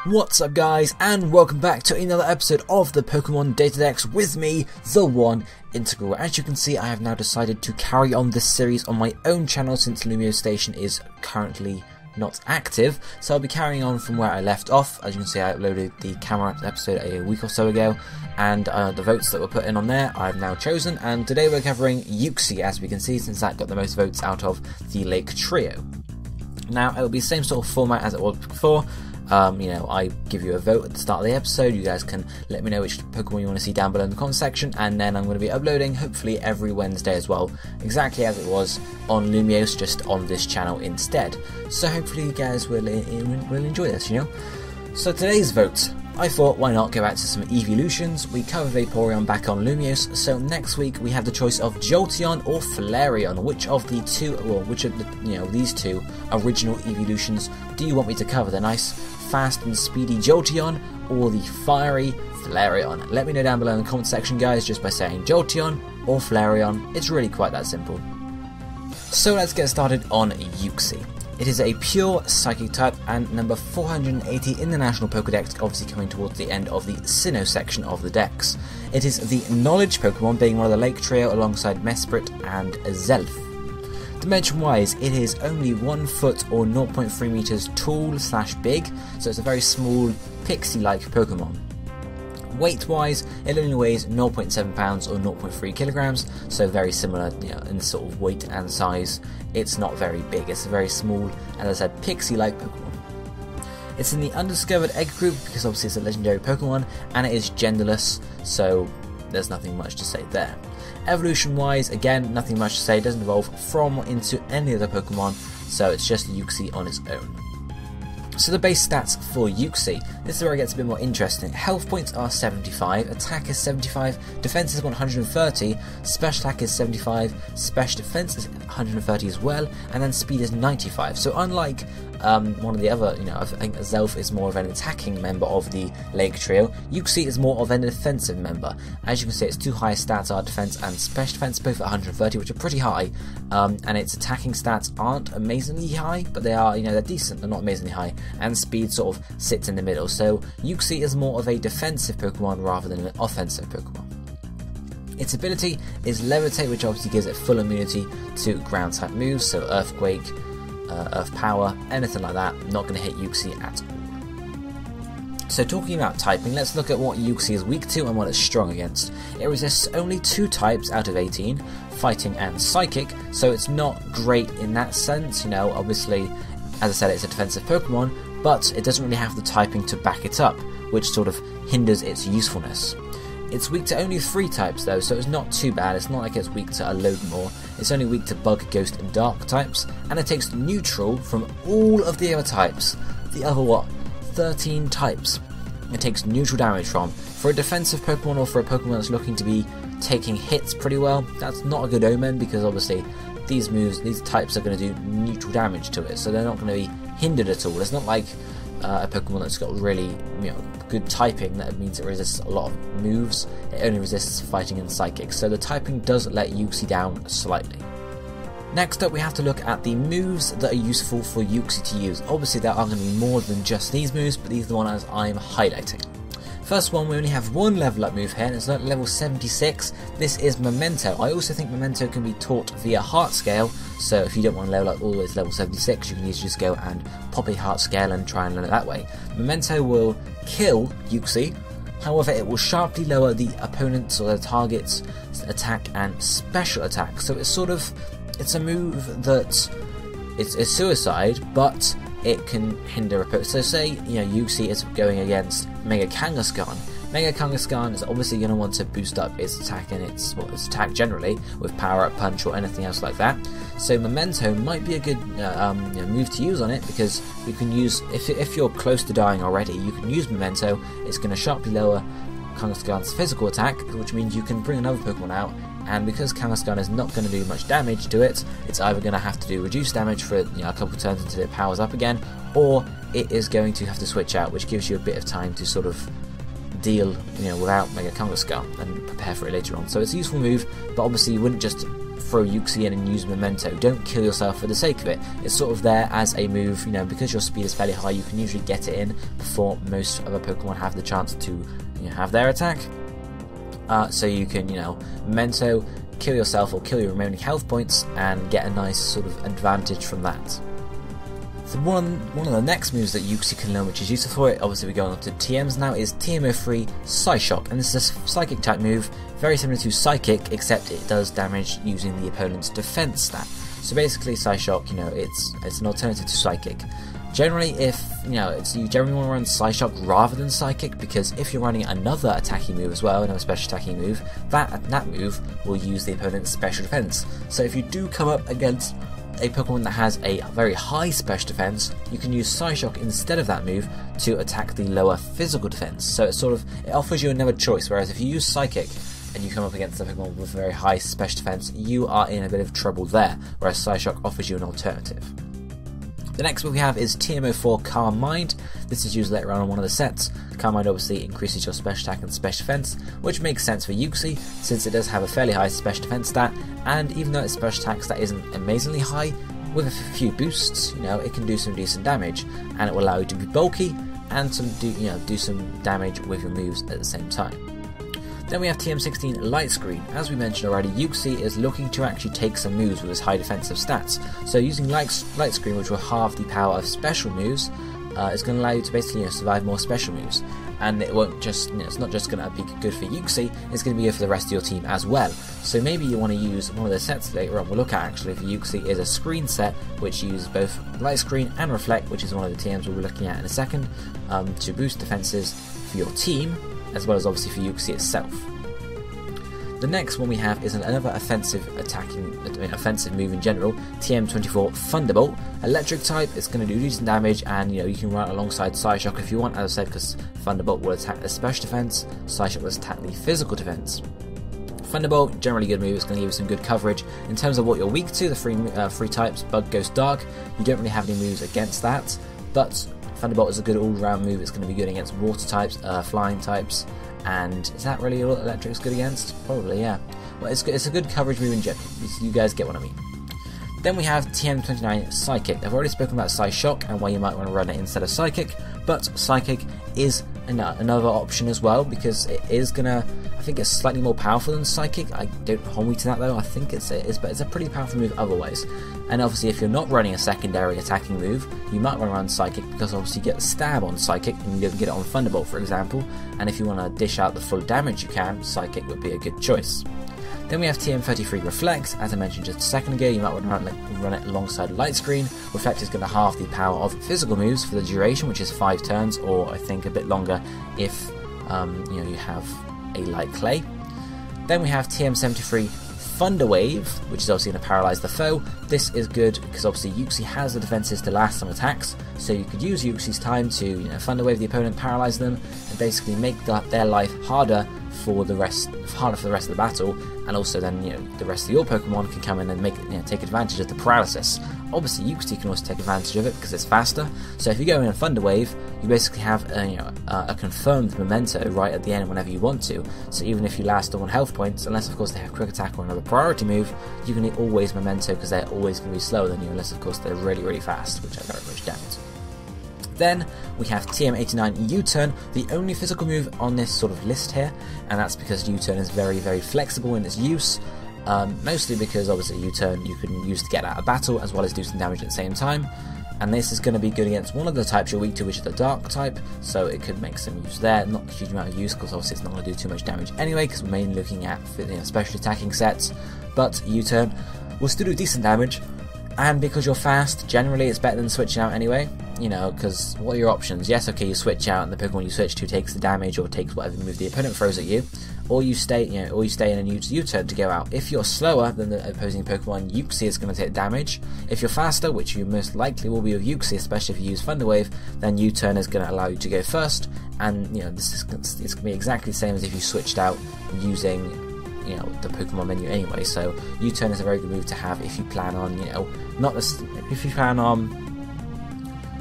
What's up guys, and welcome back to another episode of the Pokemon DataDex with me, TheOneIntegral. As you can see, I have now decided to carry on this series on my own channel since Lumio Station is currently not active, so I'll be carrying on from where I left off. As you can see, I uploaded the camera episode a week or so ago, and the votes that were put in on there I've now chosen, and today we're covering Uxie, as we can see, since that got the most votes out of the Lake Trio. Now, it will be the same sort of format as it was before. I give you a vote at the start of the episode. You guys can let me know which Pokemon you want to see down below in the comment section, and then I'm going to be uploading hopefully every Wednesday as well, exactly as it was on Lumios, just on this channel instead. So hopefully you guys will enjoy this, So today's vote, I thought why not go back to some evolutions. We cover Vaporeon back on Lumios, so next week we have the choice of Jolteon or Flareon. Which of the two, or which of the, these two original evolutions do you want me to cover? The nice, fast and speedy Jolteon or the fiery Flareon? Let me know down below in the comment section, guys, just by saying Jolteon or Flareon. It's really quite that simple. So let's get started on Uxie. It is a pure Psychic type and number 480 in the National Pokédex, obviously coming towards the end of the Sinnoh section of the Dex. It is the Knowledge Pokemon, being one of the Lake Trio alongside Mesprit and Zelf. Dimension-wise, it is only 1 foot or 0.3 meters tall / big, so it's a very small, pixie-like Pokemon. Weight-wise, it only weighs 0.7 pounds or 0.3 kilograms, so very similar in sort of weight and size. It's not very big, it's a very small, as I said, pixie-like Pokemon. It's in the Undiscovered Egg group because obviously it's a legendary Pokemon, and it is genderless, so there's nothing much to say there. Evolution-wise, again, nothing much to say. It doesn't evolve from or into any other Pokemon, so it's just Uxie on its own. So the base stats for Uxie, this is where it gets a bit more interesting. Health points are 75, attack is 75, defense is 130, special attack is 75, special defense is 130 as well, and then speed is 95. So unlike one of the other, I think Zelf is more of an attacking member of the Lake Trio, Uxie is more of an defensive member. As you can see, its two highest stats are defense and special defense, both at 130, which are pretty high, and its attacking stats aren't amazingly high, but they are, they're decent, they're not amazingly high, and speed sort of sits in the middle. So Uxie is more of a defensive Pokemon rather than an offensive Pokemon. Its ability is Levitate, which obviously gives it full immunity to ground type moves, so Earthquake, Earth Power, anything like that, not going to hit Uxie at all. So talking about typing, let's look at what Uxie is weak to and what it's strong against. It resists only 2 types out of 18, Fighting and Psychic, so it's not great in that sense. Obviously, as I said, it's a defensive Pokemon, but it doesn't really have the typing to back it up, which sort of hinders its usefulness. It's weak to only 3 types though, so it's not too bad. It's not like it's weak to a load more. It's only weak to Bug, Ghost and Dark types, and it takes neutral from all of the other types. The other 13 types it takes neutral damage from. For a defensive Pokemon, or for a Pokemon that's looking to be taking hits pretty well, that's not a good omen, because obviously these types are going to do neutral damage to it, so they're not going to be hindered at all. It's not like a Pokemon that's got really good typing that means it resists a lot of moves. It only resists Fighting and Psychic, so the typing does let Uxie down slightly. Next up, we have to look at the moves that are useful for Uxie to use. Obviously there are going to be more than just these moves, but these are the ones I'm highlighting. First one, we only have one level up move here, and it's at level 76. This is Memento. I also think Memento can be taught via Heart Scale, so if you don't want to level up all the way to level 76, you can easily just go and pop a Heart Scale and try and learn it that way. Memento will kill Uxie, however it will sharply lower the opponent's or the target's attack and special attack. So it's a move that it's suicide, but it can hinder a. So say Uxie is going against Mega Kangaskhan. Mega Kangaskhan is obviously going to want to boost up its attack and its attack generally with Power Up Punch or anything else like that. So Memento might be a good move to use on it, because you can use, if you're close to dying already, you can use Memento. It's going to sharply lower Kangaskhan's physical attack, which means you can bring another Pokemon out, and because Kangaskhan is not going to do much damage to it, it's either going to have to do reduced damage for a couple turns until it powers up again, or it is going to have to switch out, which gives you a bit of time to sort of deal without Mega Kangaskhan and prepare for it later on. So it's a useful move, but obviously you wouldn't just throw Uxie in and use Memento. Don't kill yourself for the sake of it. It's sort of there as a move, you know, because your speed is fairly high, you can usually get it in before most other Pokemon have the chance to, you know, have their attack. So you can, you know, Memento, kill yourself or kill your remaining health points and get a nice sort of advantage from that. So one of the next moves that Uxie can learn, which is useful for it, obviously we're going on to TMs now, is TMO3 Psyshock, and this is a psychic type move, very similar to Psychic, except it does damage using the opponent's defense stat. So basically Psyshock, you know, it's an alternative to Psychic. Generally, if you generally want to run Psyshock rather than Psychic, because if you're running another attacking move as well, another special attacking move, that move will use the opponent's special defense. So if you do come up against a Pokemon that has a very high special defense, you can use Psyshock instead of that move to attack the lower physical defense. So it offers you another choice, whereas if you use Psychic and you come up against a Pokemon with a very high special defense, you are in a bit of trouble there, whereas Psyshock offers you an alternative. The next move we have is TMO4 Calm Mind. This is used later on one of the sets. Calm Mind obviously increases your special attack and special defense, which makes sense for Uxie since it does have a fairly high special defense stat, and even though its special attack stat isn't amazingly high, with a few boosts, you know, it can do some decent damage, and it will allow you to be bulky and do some damage with your moves at the same time. Then we have TM16 Light Screen. As we mentioned already, Uxie is looking to actually take some moves with his high defensive stats. So using Light Screen, which will halve the power of special moves, is going to allow you to basically survive more special moves. And it won't just, it's not just going to be good for Uxie, it's going to be good for the rest of your team as well. So maybe you want to use one of the sets later on we'll look at actually for Uxie is a Screen set, which uses both Light Screen and Reflect, which is one of the TMs we'll be looking at in a second, to boost defenses for your team, as well as obviously for Uxie itself. The next one we have is another offensive move in general, TM24 Thunderbolt. Electric type, it's going to do decent damage, and you can run it alongside Psyshock if you want, as I said, because Thunderbolt will attack the special defense, Psyshock will attack the physical defense. Thunderbolt, generally good move, it's going to give you some good coverage. In terms of what you're weak to, the three types, Bug, Ghost, Dark, you don't really have any moves against that, but Thunderbolt is a good all-round move. It's going to be good against water types, flying types, and is that really all electric's good against? Probably, yeah. Well, it's a good coverage move in general. You guys get what I mean. Then we have TM29 Psychic. I've already spoken about Psyshock and why you might want to run it instead of Psychic, but Psychic is another option as well, because it is gonna, I think it's slightly more powerful than Psychic. I don't hold me to that though. I think but it's a pretty powerful move otherwise. And obviously if you're not running a secondary attacking move, you might want to run Psychic, because obviously you get Stab on Psychic and you don't get it on Thunderbolt, for example. And if you want to dish out the full damage you can, Psychic would be a good choice. Then we have TM33 Reflect. As I mentioned just a second ago, you might want to run it alongside Light Screen. Reflect is going to halve the power of physical moves for the duration, which is 5 turns, or I think a bit longer if you have a Light Clay. Then we have TM73 Thunder Wave, which is obviously going to paralyze the foe. This is good because obviously Uxie has the defenses to last on attacks, so you could use Uxie's time to Thunder Wave the opponent, paralyze them, and basically make their life harder for the rest of the battle, and also then the rest of your Pokemon can come in and take advantage of the paralysis. Obviously Uxie can also take advantage of it because it's faster, so if you go in a Thunder Wave, you basically have a confirmed Memento right at the end whenever you want to, so even if you last on 1 health points, unless of course they have Quick Attack or another priority move, you can always Memento because they're always going to be slower than you, unless of course they're really, really fast, which I very much doubt. Then we have TM89 U-Turn, the only physical move on this sort of list here, and that's because U-Turn is very, very flexible in its use, mostly because obviously U-Turn you can use to get out of battle as well as do some damage at the same time, and this is going to be good against one of the types you're weak to, which is the Dark type, so it could make some use there. Not a huge amount of use because obviously it's not going to do too much damage anyway, because we're mainly looking at special attacking sets, but U-Turn will still do decent damage. And because you're fast, generally it's better than switching out anyway, because what are your options? Yes, okay, you switch out and the Pokemon you switch to takes the damage or takes whatever move the opponent throws at you, or you stay in and use U-Turn to go out. If you're slower than the opposing Pokemon, Uxie is going to take damage. If you're faster, which you most likely will be with Uxie, especially if you use Thunder Wave, then U-Turn is going to allow you to go first, and it's going to be exactly the same as if you switched out using the Pokemon menu anyway. So U-Turn is a very good move to have if you plan on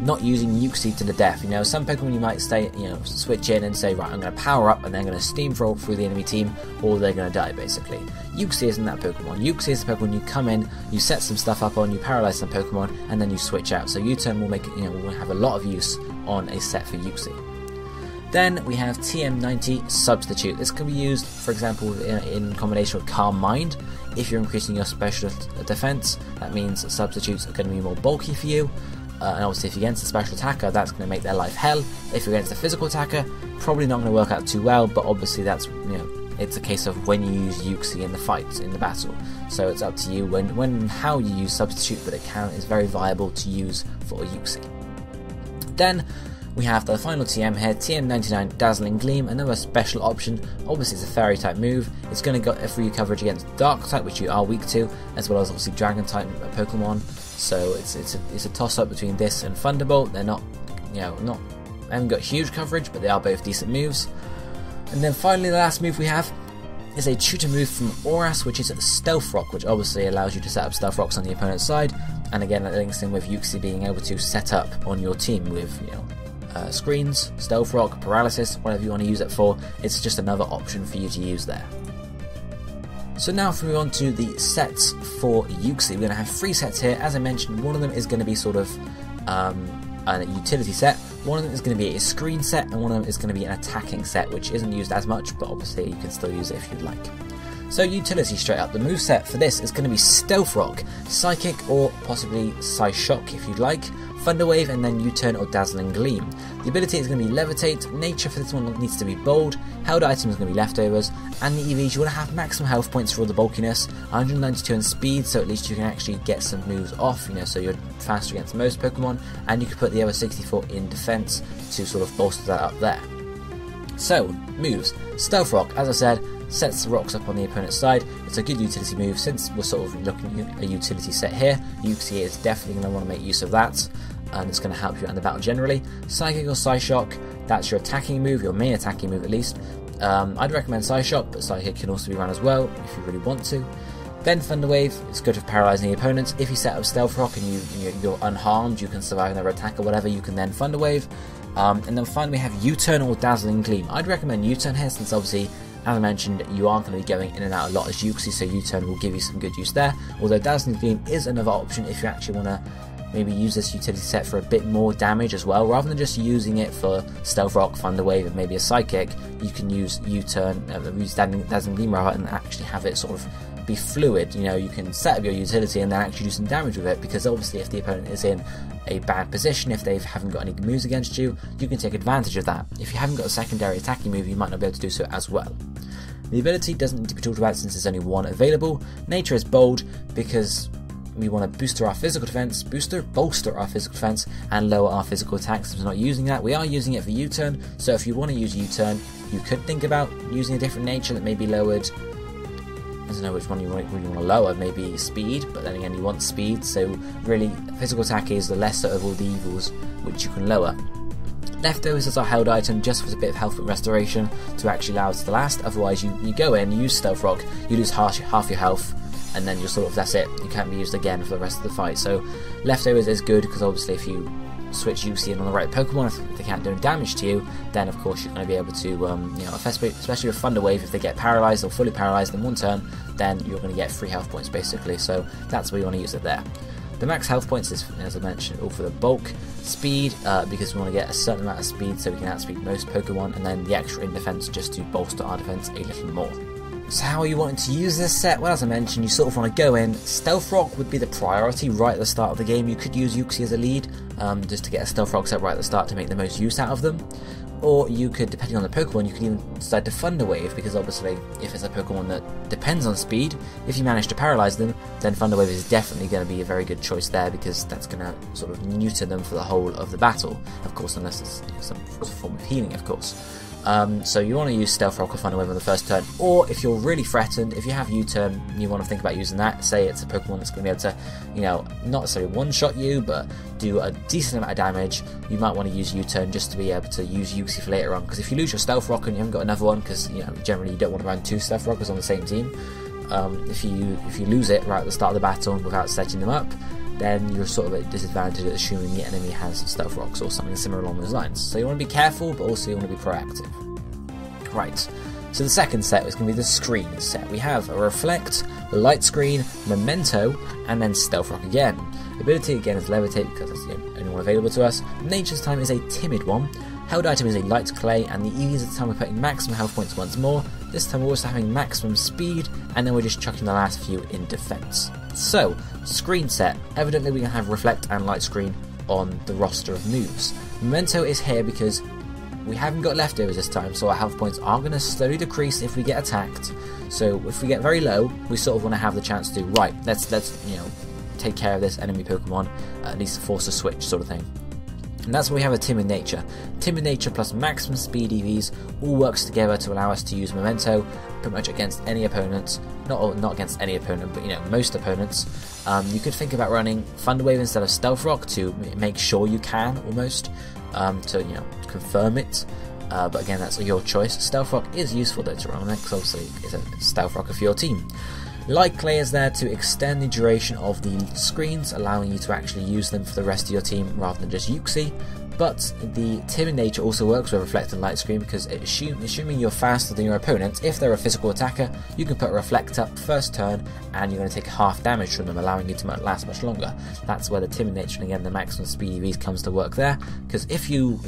not using Uxie to the death. You know, some Pokemon you might stay, you know, switch in and say, right, I'm going to power up and then I'm going to steamroll through the enemy team, or they're going to die, basically. Uxie isn't that Pokemon. Uxie is the Pokemon you come in, you set some stuff up on, you paralyze some Pokemon, and then you switch out. So U-turn will make it, you know, will have a lot of use on a set for Uxie. Then we have TM90 Substitute. This can be used, for example, in combination with Calm Mind. If you're increasing your special defense, that means substitutes are going to be more bulky for you. And obviously if you're against a special attacker, that's going to make their life hell. If you're against a physical attacker, probably not going to work out too well, but obviously that's, you know, it's a case of when you use Uxie in the fight, in the battle. So it's up to you when and how you use Substitute, but it is very viable to use for Uxie. Then we have the final TM here, TM99 Dazzling Gleam, another special option. Obviously it's a fairy type move. It's going to get free coverage against Dark type, which you are weak to, as well as obviously Dragon type Pokemon. So it's a toss up between this and Thunderbolt. They're not, you know, they haven't got huge coverage, but they are both decent moves. And then finally the last move we have is a tutor move from Oras, which is a Stealth Rock, which obviously allows you to set up Stealth Rocks on the opponent's side. And again, that links in with Uxie being able to set up on your team with, you know, screens, Stealth Rock, Paralysis, whatever you want to use it for. It's just another option for you to use there. So now if we move on to the sets for Uxie, we're going to have 3 sets here. As I mentioned, one of them is going to be sort of a utility set, one of them is going to be a screen set, and one of them is going to be an attacking set, which isn't used as much, but obviously you can still use it if you'd like. So utility straight up, the moveset for this is going to be Stealth Rock, Psychic, or possibly Psyshock if you'd like, Thunder Wave, and then U-turn or Dazzling Gleam. The ability is going to be Levitate. Nature for this one needs to be bold. Held items are going to be leftovers, and the EVs, you want to have maximum health points for all the bulkiness, 192 in speed, so at least you can actually get some moves off, you know, so you're faster against most Pokemon, and you can put the other 64 in defense to sort of bolster that up there. So, moves. Stealth Rock, as I said, sets the rocks up on the opponent's side. It's a good utility move. Since we're sort of looking at a utility set here, Uxie is definitely going to want to make use of that, and it's going to help you out in the battle generally. Psychic or Psyshock, that's your attacking move, your main attacking move at least. I'd recommend Psyshock, but Psychic can also be run as well if you really want to. Then Thunder Wave, it's good for paralysing the opponents. If you set up Stealth Rock and you're unharmed, you can survive another attack or whatever, you can then Thunder Wave. And then finally we have U-turn or Dazzling Gleam. I'd recommend U-turn here, since obviously, as I mentioned, you are going to be going in and out a lot as Uxie, so U-turn will give you some good use there. Although Dazzling Gleam is another option if you actually want to maybe use this utility set for a bit more damage as well. Rather than just using it for Stealth Rock, Thunder Wave, and maybe a Psychic, you can use U-turn, use Dazzling Gleam rather, and actually have it sort of be fluid. You know, you can set up your utility and then actually do some damage with it, because obviously if the opponent is in a bad position, if they haven't got any moves against you, you can take advantage of that. If you haven't got a secondary attacking move, you might not be able to do so as well. The ability doesn't need to be talked about since there's only one available. Nature is bold because we want to bolster our physical defense, and lower our physical attacks. If we're not using that, we are using it for U-turn. So if you want to use U-turn, you could think about using a different nature that may be lowered. I don't know which one you want to lower, maybe speed, but then again you want speed, so really physical attack is the lesser of all the evils which you can lower. Leftovers is our held item, just for a bit of health restoration to actually allow us to last. Otherwise you go in, you use Stealth Rock, you lose half your health, and then you're sort of, that's it, you can't be used again for the rest of the fight. So leftovers is good, because obviously if you switch Uxie in on the right Pokemon, if they can't do any damage to you, then of course you're going to be able to, you know, especially with Thunder Wave, if they get paralysed or fully paralysed in one turn, then you're going to get 3 health points basically, so that's where you want to use it there. The max health points is, as I mentioned, all for the bulk. Speed, because we want to get a certain amount of speed so we can outspeed most Pokemon, and then the extra in defense just to bolster our defense a little more. So how are you wanting to use this set? Well, as I mentioned, you sort of want to go in. Stealth Rock would be the priority right at the start of the game. You could use Uxie as a lead, just to get a Stealth Rock set right at the start to make the most use out of them. Or you could, depending on the Pokemon, you can even decide to Thunder Wave, because obviously if it's a Pokemon that depends on speed, if you manage to paralyze them, then Thunder Wave is definitely going to be a very good choice there, because that's going to sort of neuter them for the whole of the battle, of course, unless it's some form of healing, of course. So you want to use Stealth Rock or Thunder Wave on the first turn, or if you're really threatened, if you have U-turn, you want to think about using that. Say it's a Pokemon that's going to be able to, you know, not necessarily one-shot you, but do a decent amount of damage, you might want to use U-turn just to be able to use Uxie for later on, because if you lose your Stealth Rock and you haven't got another one, because, you know, generally you don't want to run 2 Stealth Rockers on the same team, if you lose it right at the start of the battle without setting them up, then you're sort of at a disadvantage at assuming the enemy has stealth rocks or something similar along those lines. So you want to be careful, but also you want to be proactive. Right, so the second set is going to be the screen set. We have a reflect, light screen, memento, and then stealth rock again. Ability again is levitate because that's the only one available to us. Nature's time is a timid one. Held item is a light clay, and the EVs at the time we're putting maximum health points once more. This time we're also having maximum speed, and then we're just chucking the last few in defense. So, screen set. Evidently we can have reflect and light screen on the roster of moves. Memento is here because we haven't got leftovers this time, so our health points are going to slowly decrease if we get attacked. So if we get very low, we sort of want to have the chance to, right, let's take care of this enemy Pokemon, at least force a switch sort of thing. And that's why we have a timid nature. Timid nature plus maximum speed EVs all works together to allow us to use memento pretty much against any opponent. Not against any opponent, but most opponents. You could think about running Thunder Wave instead of Stealth Rock to make sure you can almost to confirm it. But again, that's your choice. Stealth Rock is useful though to run on it because obviously it's a Stealth Rocker for your team. Light Clay is there to extend the duration of the screens, allowing you to actually use them for the rest of your team rather than just Uxie. But the timid nature also works with Reflect and Light Screen because assuming you're faster than your opponent, if they're a physical attacker, you can put a Reflect up first turn and you're going to take half damage from them, allowing you to last much longer. That's where the timid nature and again the maximum speed EVs comes to work there, because if you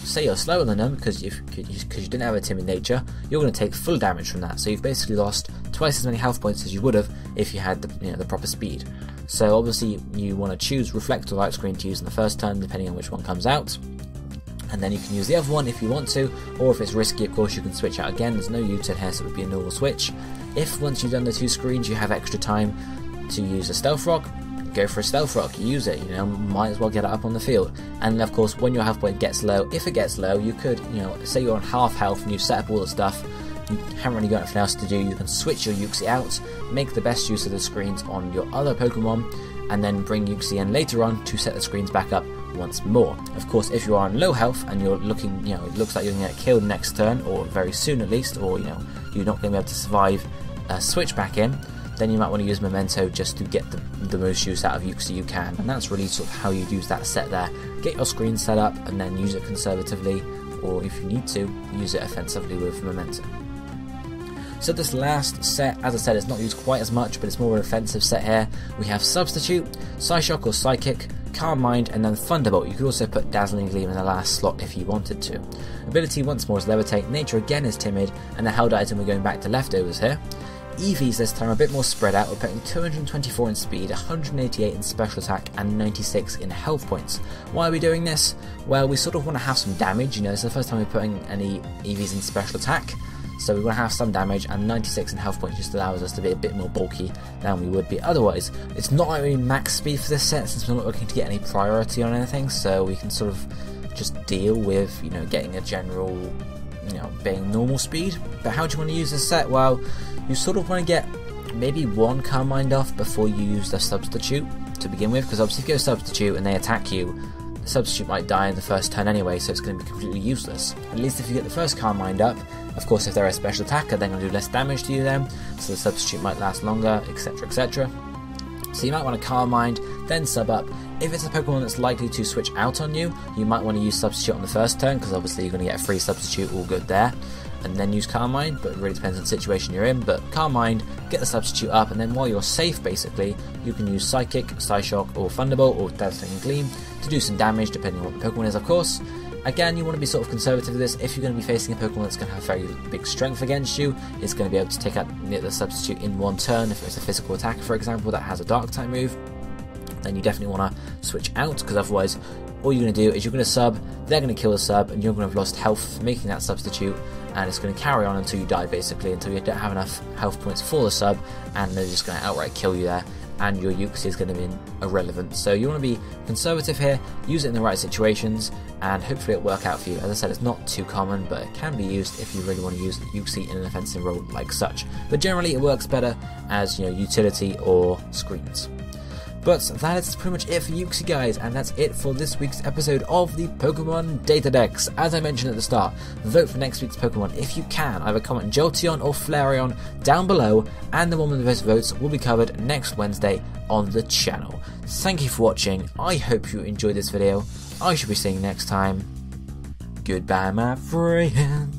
say you're slower than them because you didn't have a timid nature, you're going to take full damage from that. So you've basically lost twice as many health points as you would have if you had the proper speed. So obviously you want to choose Reflect or Light Screen to use in the first turn depending on which one comes out, and then you can use the other one if you want to, or if it's risky of course you can switch out again. There's no U-turn here, so it would be a normal switch. If once you've done the two screens you have extra time to use a Stealth Rock, go for a Stealth Rock, use it, might as well get it up on the field. And of course when your health point gets low, if it gets low, you could, say you're on half health and you've set up all the stuff, you haven't really got anything else to do, you can switch your Uxie out, make the best use of the screens on your other Pokemon, and then bring Uxie in later on to set the screens back up once more. Of course, if you are on low health and you're looking, it looks like you're going to get killed next turn, or very soon at least, or you're not going to be able to survive a switch back in, then you might want to use Memento just to get the most use out of Uxie you can. And that's really sort of how you use that set there. Get your screen set up and then use it conservatively, or if you need to, use it offensively with Memento. So this last set, as I said, it's not used quite as much, but it's more of an offensive set here. We have Substitute, Psyshock or Psychic, Calm Mind, and then Thunderbolt. You could also put Dazzling Gleam in the last slot if you wanted to. Ability once more is Levitate, Nature again is Timid, and the held item we're going back to leftovers here. EVs this time are a bit more spread out. We're putting 224 in speed, 188 in special attack, and 96 in health points. Why are we doing this? Well, we sort of want to have some damage. It's the first time we're putting any EVs in special attack, so we want to have some damage, and 96 in health points just allows us to be a bit more bulky than we would be otherwise. It's not like we max speed for this set since we're not looking to get any priority on anything, so we can sort of just deal with, getting a general, being normal speed. But how do you want to use this set? Well, you sort of want to get maybe one Calm Mind off before you use the Substitute to begin with, because obviously if you go Substitute and they attack you, the Substitute might die in the first turn anyway, so it's going to be completely useless. At least if you get the first Calm Mind up, of course if they're a special attacker they're going to do less damage to you then, so the Substitute might last longer, etc, etc. So you might want to Calm Mind, then sub up. If it's a Pokemon that's likely to switch out on you, you might want to use Substitute on the first turn, because obviously you're going to get a free Substitute, all good there, and then use Calm Mind, but it really depends on the situation you're in. But Calm Mind, get the Substitute up, and then while you're safe basically, you can use Psychic, Psyshock, or Thunderbolt, or Dazzling Gleam to do some damage depending on what the Pokemon is of course. Again, you want to be sort of conservative with this. If you're going to be facing a Pokemon that's going to have very big strength against you, it's going to be able to take out the Substitute in one turn. If it's a physical attacker, for example, that has a Dark type move, then you definitely want to switch out, because otherwise all you're going to do is you're going to sub, they're going to kill the sub, and you're going to have lost health for making that Substitute, and it's going to carry on until you die basically, until you don't have enough health points for the sub, and they're just going to outright kill you there, and your Uxie is going to be irrelevant. So you want to be conservative here, use it in the right situations, and hopefully it'll work out for you. As I said, it's not too common, but it can be used if you really want to use Uxie in an offensive role like such. But generally it works better as utility or screens. But that is pretty much it for Uxie, guys, and that's it for this week's episode of the Pokemon DataDex. As I mentioned at the start, vote for next week's Pokemon if you can. Either comment Jolteon or Flareon down below, and the one with the most votes will be covered next Wednesday on the channel. Thank you for watching. I hope you enjoyed this video. I shall be seeing you next time. Goodbye, my friend.